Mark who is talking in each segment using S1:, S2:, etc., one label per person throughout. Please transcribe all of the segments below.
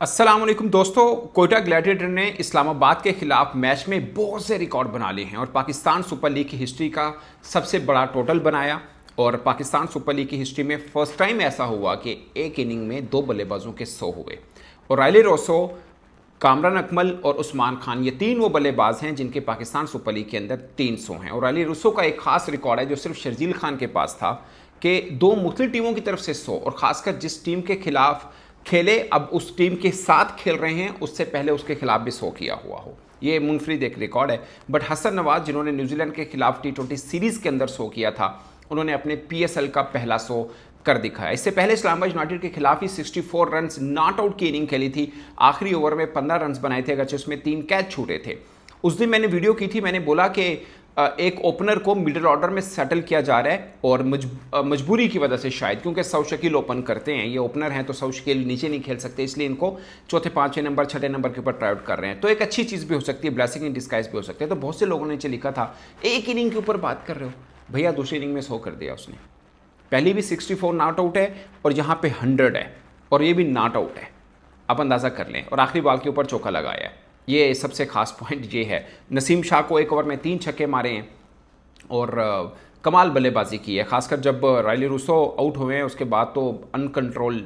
S1: अस्सलाम वालेकुम दोस्तों। कोयटा ग्लैडिएटर ने इस्लामाबाद के खिलाफ मैच में बहुत से रिकॉर्ड बना लिए हैं और पाकिस्तान सुपर लीग की हिस्ट्री का सबसे बड़ा टोटल बनाया। और पाकिस्तान सुपर लीग की हिस्ट्री में फर्स्ट टाइम ऐसा हुआ कि एक इनिंग में दो बल्लेबाजों के 100 हुए। और रायले रोसो, कामरान अकमल और उस्मान खान, ये तीन वो बल्लेबाज हैं जिनके पाकिस्तान सुपर लीग के अंदर 300 हैं। और रायले रोसो का एक खास रिकॉर्ड है जो सिर्फ शर्जील खान के पास था कि दो मुख्तलिफ टीमों की तरफ से 100, और खासकर जिस टीम के खिलाफ खेले अब उस टीम के साथ खेल रहे हैं उससे पहले उसके खिलाफ भी 100 किया हुआ हो, ये मुनफरिद एक रिकॉर्ड है। बट हसन नवाज जिन्होंने न्यूजीलैंड के खिलाफ T20 सीरीज के अंदर 100 किया था, उन्होंने अपने PSL का पहला 100 कर दिखाया। इससे पहले इस्लामाबाद यूनाइटेड के खिलाफ ही 64 रन नॉट आउट की इनिंग खेली थी। आखिरी ओवर में 15 रन बनाए थे, अगरचे उसमें 3 कैच छूटे थे। उस दिन मैंने वीडियो की थी, मैंने बोला कि एक ओपनर को मिडिल ऑर्डर में सेटल किया जा रहा है और मजबूरी की वजह से शायद, क्योंकि सौ शकील ओपन करते हैं, ये ओपनर हैं तो सौ शकील नीचे नहीं खेल सकते, इसलिए इनको चौथे पांचवें नंबर छठे नंबर के ऊपर ट्राई आउट कर रहे हैं। तो एक अच्छी चीज़ भी हो सकती है, ब्लेसिंग इन डिस्गाइज भी हो सकती है। तो बहुत से लोगों ने नीचे लिखा था एक इनिंग के ऊपर बात कर रहे हो भैया, दूसरी इनिंग में 100 कर दिया उसने। पहली भी 64 नॉट आउट है और यहाँ पे 100 है और ये भी नॉट आउट है, आप अंदाज़ा कर लें। और आखिरी बॉल के ऊपर चौका लगाया है, ये सबसे खास पॉइंट ये है। नसीम शाह को एक ओवर में 3 छक्के मारे हैं और कमाल बल्लेबाजी की है, खासकर जब रायले रूसो आउट हुए हैं उसके बाद तो अनकंट्रोल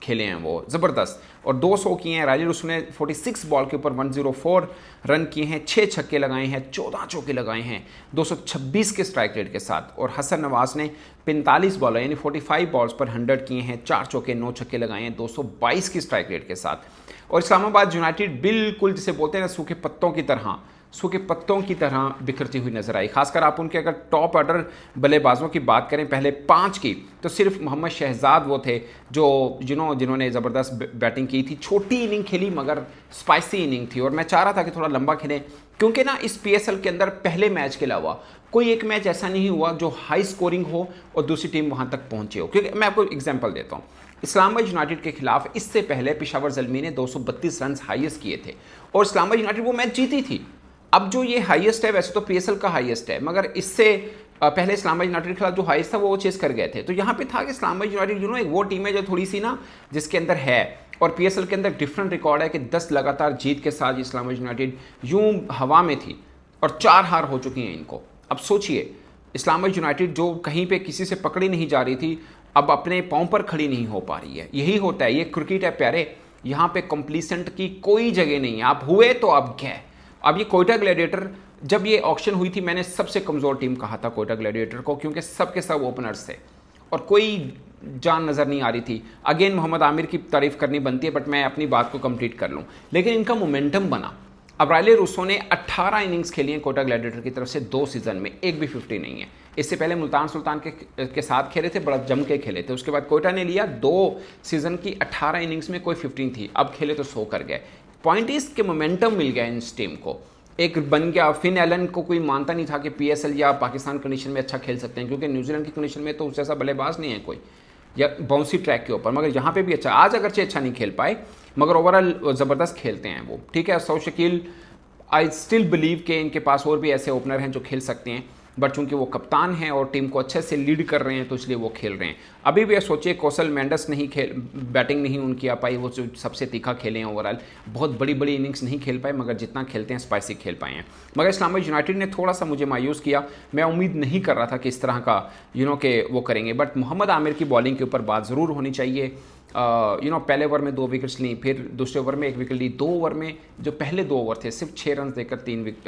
S1: खेले हैं वो, ज़बरदस्त। और 200 किए हैं रायले रूसो ने, 46 बॉल के ऊपर 104 रन किए हैं, 6 छक्के लगाए हैं, 14 चौके लगाए हैं 226 के स्ट्राइक रेट के साथ। और हसन नवाज ने 45 बॉल यानी 45 बॉल्स पर 100 किए हैं, 4 चौके 9 छक्के लगाए हैं 222 की स्ट्राइक रेट के साथ। और इस्लामाबाद यूनाइटेड बिल्कुल जिसे बोलते हैं ना सूखे पत्तों की तरह, सूखे पत्तों की तरह बिखरती हुई नजर आई। खासकर आप उनके अगर टॉप ऑर्डर बल्लेबाजों की बात करें पहले 5 की, तो सिर्फ मोहम्मद शहजाद वो थे जो जिन्होंने ज़बरदस्त बैटिंग की थी। छोटी इनिंग खेली मगर स्पाइसी इनिंग थी और मैं चाह रहा था कि थोड़ा लंबा खेलें, क्योंकि ना इस PSL के अंदर पहले मैच के अलावा कोई एक मैच ऐसा नहीं हुआ जो हाई स्कोरिंग हो और दूसरी टीम वहाँ तक पहुँचे हो। क्योंकि मैं आपको एग्जाम्पल देता हूँ, इस्लामाबाद यूनाइटेड के खिलाफ इससे पहले पेशावर ज़ल्मी ने 232 रन हाईएस्ट किए थे और इस्लामाबाद यूनाइटेड वो मैच जीती थी। अब जो ये हाईएस्ट है वैसे तो PSL का हाईएस्ट है, मगर इससे पहले इस्लामाबाद यूनाइटेड के खिलाफ जो हाईएस्ट था वो चेस कर गए थे। तो यहाँ पे था कि इस्लामाबाद यूनाइटेड एक वो टीम है जो थोड़ी सी ना जिसके अंदर है, और PSL के अंदर डिफरेंट रिकॉर्ड है कि 10 लगातार जीत के साथ इस्लामाबाद यूनाइटेड यूं हवा में थी और 4 हार हो चुकी हैं इनको। अब सोचिए, इस्लामाबाद यूनाइटेड जो कहीं पे किसी से पकड़ी नहीं जा रही थी, अब अपने पाँव पर खड़ी नहीं हो पा रही है। यही होता है, ये क्रिकेट है प्यारे, यहाँ पे कंप्लीसेंट की कोई जगह नहीं है। आप हुए तो आप गए। अब ये कोयटा ग्लैडिएटर, जब ये ऑक्शन हुई थी मैंने सबसे कमज़ोर टीम कहा था कोयटा ग्लैडिएटर को, क्योंकि सब के सब ओपनर्स थे और कोई जान नज़र नहीं आ रही थी। अगेन मोहम्मद आमिर की तारीफ करनी बनती है, बट मैं अपनी बात को कंप्लीट कर लूँ। लेकिन इनका मोमेंटम बना। अब रायले रूसो ने 18 इनिंग्स खेली हैं कोयटा ग्लैडिएटर की तरफ से 2 सीज़न में, एक भी 50 नहीं है। इससे पहले मुल्तान सुल्तान के साथ खेले थे, बड़ा जम के खेले थे। उसके बाद कोयटा ने लिया 2 सीज़न की 18 इनिंग्स में कोई 15 थी, अब खेले तो 100 कर गए। पॉइंट इस के मोमेंटम मिल गया इस टीम को, एक बन गया। फिन एलन को कोई मानता नहीं था कि PSL या पाकिस्तान कंडीशन में अच्छा खेल सकते हैं, क्योंकि न्यूजीलैंड की कंडीशन में तो उस जैसा बल्लेबाज नहीं है कोई, या बाउंसी ट्रैक के ऊपर। मगर यहाँ पे भी अच्छा, आज अगरचे अच्छा नहीं खेल पाए मगर ओवरऑल ज़बरदस्त खेलते हैं वो, ठीक है। सौ शकील, आई स्टिल बिलीव कि इनके पास और भी ऐसे ओपनर हैं जो खेल सकते हैं, बट चूंकि वो कप्तान हैं और टीम को अच्छे से लीड कर रहे हैं तो इसलिए वो खेल रहे हैं। अभी भी सोचिए कौशल मेंडस नहीं बैटिंग नहीं उनकी आ पाई, वो जो सबसे तीखा खेले हैं ओवरऑल, बहुत बड़ी बड़ी इनिंग्स नहीं खेल पाए मगर जितना खेलते हैं स्पाइसी खेल पाए हैं। मगर इस्लामाबाद यूनाइटेड ने थोड़ा सा मुझे मायूस किया, मैं उम्मीद नहीं कर रहा था कि इस तरह का के वो करेंगे। बट मोहम्मद आमिर की बॉलिंग के ऊपर बात ज़रूर होनी चाहिए। पहले ओवर में 2 विकेट्स ली, फिर दूसरे ओवर में 1 विकेट ली, 2 ओवर में जो पहले 2 ओवर थे सिर्फ 6 रन देकर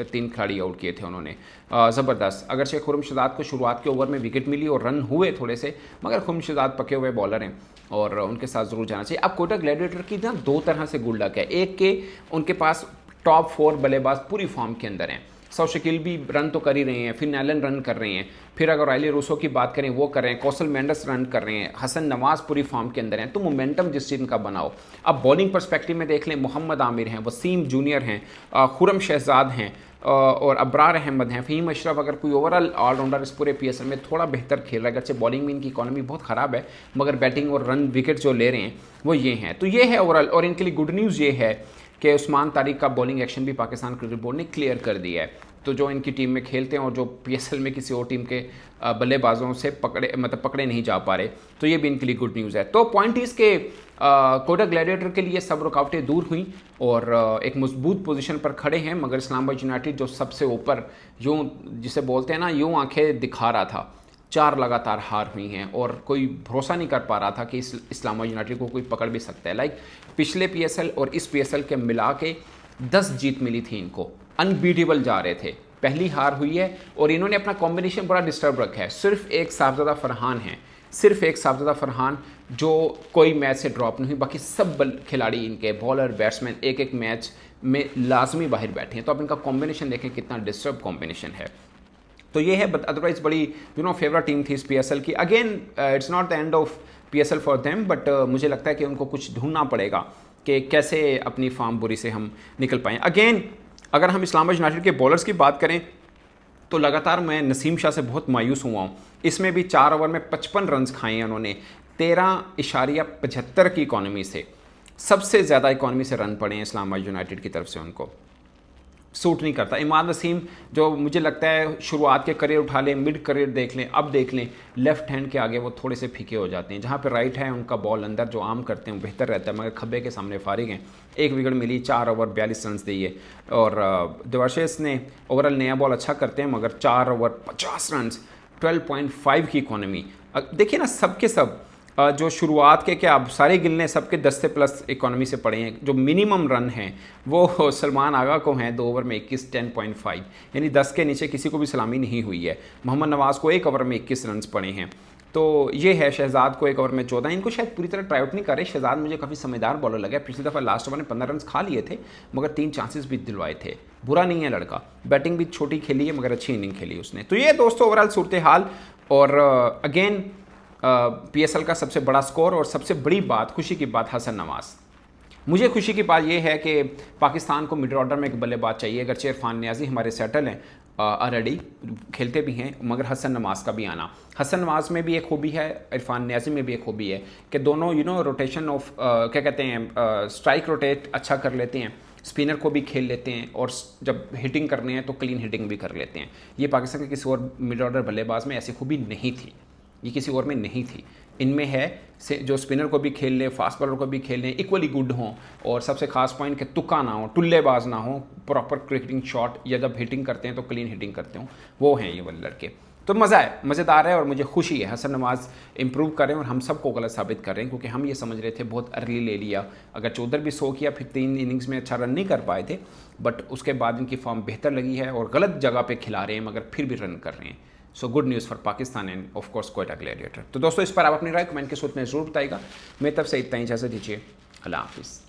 S1: 3 खिलाड़ी आउट किए थे उन्होंने, ज़बरदस्त। अगर से खुरम शहजाद को शुरुआत के ओवर में विकेट मिली और रन हुए थोड़े से, मगर खुरम शहजाद पके हुए बॉलर हैं और उनके साथ ज़रूर जाना चाहिए। अब कोयटा ग्लैडिएटर की ना 2 तरह से गुड लक है, एक के उनके पास टॉप 4 बल्लेबाज पूरी फॉर्म के अंदर हैं। सौ शकील भी रन तो कर ही रहे हैं, फिन एलन रन कर रहे हैं, फिर अगर रायले रूसो की बात करें वो कर रहे हैं, कौशल मेंडस रन कर रहे हैं, हसन नवाज पूरी फॉर्म के अंदर हैं। तो मोमेंटम जिस चीज़ का बनाओ। अब बॉलिंग पर्सपेक्टिव में देख लें, मोहम्मद आमिर हैं, वसीम जूनियर हैं, खुरम शहजाद हैं और अबरार अहमद हैं, फ़हीम अशरफ। अगर कोई ओवरऑल ऑलराउंडर इस पूरे PSL में थोड़ा बेहतर खेल रहा है, अगरचे बॉलिंग में इनकी इकॉनमी बहुत ख़राब है मगर बैटिंग और रन विकेट जो ले रहे हैं वो ये हैं। तो ये है ओवरऑल। और इनके लिए गुड न्यूज़ ये है कि उस्मान तारिक का बॉलिंग एक्शन भी पाकिस्तान क्रिकेट बोर्ड ने क्लियर कर दिया है। तो जो इनकी टीम में खेलते हैं और जो पीएसएल में किसी और टीम के बल्लेबाजों से पकड़े नहीं जा पा रहे, तो ये भी इनके लिए गुड न्यूज़ है। तो पॉइंट इस के कोटा ग्लैडिएटर के लिए सब रुकावटें दूर हुई और एक मजबूत पोजीशन पर खड़े हैं, मगर इस्लामाबाद यूनाइटेड जो सबसे ऊपर यूँ जिसे बोलते हैं ना, यूँ आंखें दिखा रहा था, 4 लगातार हार हुई हैं और कोई भरोसा नहीं कर पा रहा था कि इस्लामाबाद यूनाइटेड को कोई पकड़ भी सकता है। लाइक पिछले पीएसएल और इस पीएसएल के मिला के 10 जीत मिली थी इनको, अनबीटेबल जा रहे थे। पहली हार हुई है और इन्होंने अपना कॉम्बिनेशन बड़ा डिस्टर्ब रखा है। सिर्फ एक साहबजादा फरहान है, सिर्फ एक साहबजादा फरहान जो कोई मैच से ड्रॉप नहीं हुई, बाकी सब खिलाड़ी इनके बॉलर बैट्समैन एक एक मैच में लाजमी बाहर बैठे हैं। तो आप इनका कॉम्बिनेशन देखें कितना डिस्टर्ब कॉम्बिनेशन है। तो ये है, अदरवाइज बड़ी फेवरेट टीम थी इस पीएसएल की। Again it's not the end of PSL for them, but मुझे लगता है कि उनको कुछ ढूंढना पड़ेगा कि कैसे अपनी फॉर्म बुरी से हम निकल पाएँ। अगेन अगर हम इस्लामाबाद यूनाइटेड के बॉलर्स की बात करें तो लगातार मैं नसीम शाह से बहुत मायूस हुआ हूँ। इसमें भी 4 ओवर में 55 रन खाए हैं उन्होंने, 13.75 की इकॉनमी से, सबसे ज़्यादा इकॉनमी से रन पड़े हैं इस्लामाबाद यूनाइटेड की तरफ से। उनको सूट नहीं करता। इमाद वसीम जो मुझे लगता है शुरुआत के करियर उठा लें, मिड करियर देख लें, अब देख लें, लेफ्ट हैंड के आगे वो थोड़े से फीके हो जाते हैं। जहाँ पे राइट है उनका बॉल अंदर जो आम करते हैं बेहतर रहता है, मगर खब्बे के सामने फारिग हैं। 1 विकेट मिली, 4 ओवर 42 रन दिए। और देवाशीष ने ओवरऑल नया बॉल अच्छा करते हैं, मगर 4 ओवर 50 रन, 12.5 की इकॉनमी। देखिए ना, सबके सब जो शुरुआत के क्या अब सारे गिनने सबके 10 से प्लस इकॉनमी से पड़े हैं। जो मिनिमम रन हैं वो सलमान आगा को हैं 2 ओवर में 21, 10.5, यानी 10 के नीचे किसी को भी सलामी नहीं हुई है। मोहम्मद नवाज़ को 1 ओवर में 21 रन पड़े हैं। तो ये है, शहजाद को 1 ओवर में 14। इनको शायद पूरी तरह ट्राई आउट नहीं कर रहे। शहजाद मुझे काफ़ी समझदार बॉलर लगा। पिछली दफ़ा लास्ट ओवर में 15 रन खा लिए थे, मगर 3 चांसेस भी दिलवाए थे। बुरा नहीं है लड़का, बैटिंग भी छोटी खेली है मगर अच्छी इनिंग खेली उसने। तो ये दोस्तों ओवरऑल सूरत हाल। और अगेन पीएसएल का सबसे बड़ा स्कोर और सबसे बड़ी बात, खुशी की बात, हसन नवाज़। मुझे खुशी की बात यह है कि पाकिस्तान को मिडल ऑर्डर में एक बल्लेबाज चाहिए। अगरचे इरफान नियाज़ी हमारे सेटल हैं, ऑलरेडी खेलते भी हैं, मगर हसन नवाज़ का भी आना। हसन नवाज़ में भी एक खूबी है, इरफान नियाज़ी में भी एक खूबी है कि दोनों रोटेशन ऑफ क्या कहते हैं, स्ट्राइक रोटेट अच्छा कर लेते हैं, स्पिनर को भी खेल लेते हैं, और जब हिटिंग करने हैं तो क्लीन हिटिंग भी कर लेते हैं। ये पाकिस्तान के किसी और मिडल ऑर्डर बल्लेबाज में ऐसी खूबी नहीं थी, ये किसी और में नहीं थी। इनमें है जो स्पिनर को भी खेल ले, फास्ट बॉलर को भी खेल लें, इक्वली गुड हों, और सबसे खास पॉइंट कि तुक्का ना हो, टुल्लेबाज ना हो, प्रॉपर क्रिकेटिंग शॉट, या जब हिटिंग करते हैं तो क्लीन हिटिंग करते हों, वो हैं ये वाले लड़के। तो मज़ा है, मज़ेदार है, और मुझे खुशी है हसन नवाज़ इंप्रूव कर रहे हैं और हम सबको गलत साबित कर रहे हैं, क्योंकि हम ये समझ रहे थे बहुत अर्ली ले लिया। अगर चौधर भी 100 किया, फिर 3 इनिंग्स में अच्छा रन नहीं कर पाए थे, बट उसके बाद इनकी फॉर्म बेहतर लगी है और गलत जगह पर खिला रहे हैं, मगर फिर भी रन कर रहे हैं। So good news for Pakistan end of course Quetta gladiator. तो दोस्तों इस पर आप अपनी राय कमेंट के सूत्र में जरूर बताइएगा। मेरी तरफ से इतना ही, इजाज़त दीजिए, अल्लाह हाफिज़।